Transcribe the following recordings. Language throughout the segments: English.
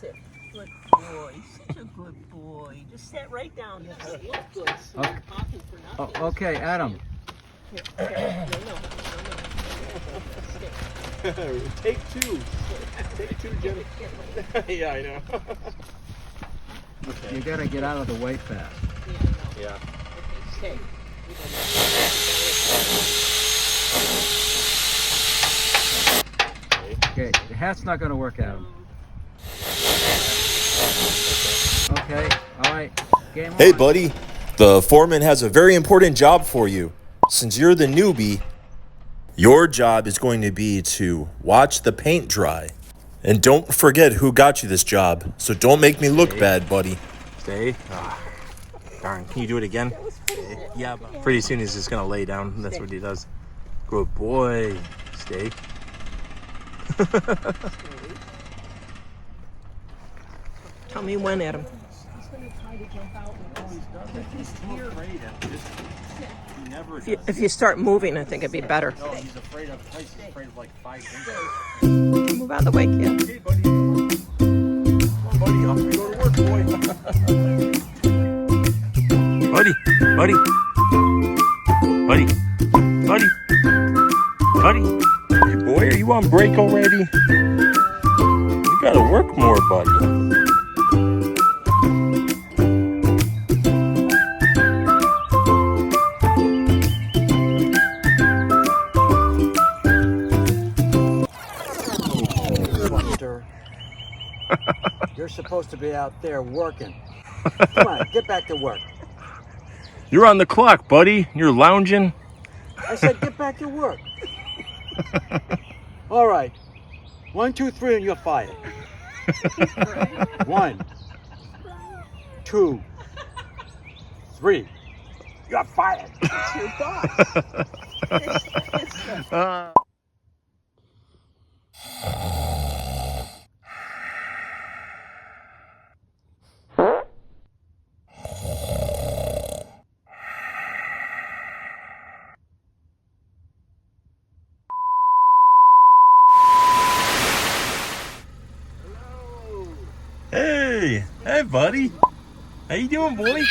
sit. Good boy. Such a good boy. Just sit right down. Look good. So Okay. talking for nothing. Oh, okay, Adam. Here, okay. No. Take two. Take two, Jenny. Yeah, I know. You gotta get out of the way fast. Yeah. Okay, stay. Okay, the hat's not gonna work, Adam. Okay, all right. Game Hey on. buddy, the foreman has a very important job for you. Since you're the newbie, your job is going to be to watch the paint dry. And don't forget who got you this job, so don't make me look bad, buddy. Stay. Darn, can you do it again? Yeah, but pretty soon he's just gonna lay down. That's what he does. Good boy. Stay. Tell me when, Adam. If you start moving, I think it'd be better. No, he's afraid of heights. He's afraid of like 5 inches. Move out of the way, kid. Hey, buddy. Come on, buddy. Off we go to work, boy. Buddy. Hey, boy, are you on break already? You gotta work more, buddy. You're supposed to be out there working. Come on, get back to work. You're on the clock, buddy. You're lounging. I said get back to work. All right. 1, 2, 3, and you're fired. 1, 2, 3. You're fired. It's your boss. Hey, buddy. How you doing, boy?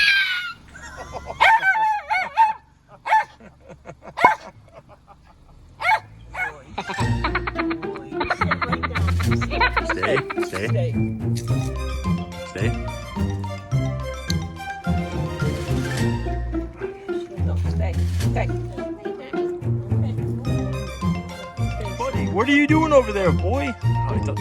Stay. No, stay. Buddy, what are you doing over there, boy? Oh,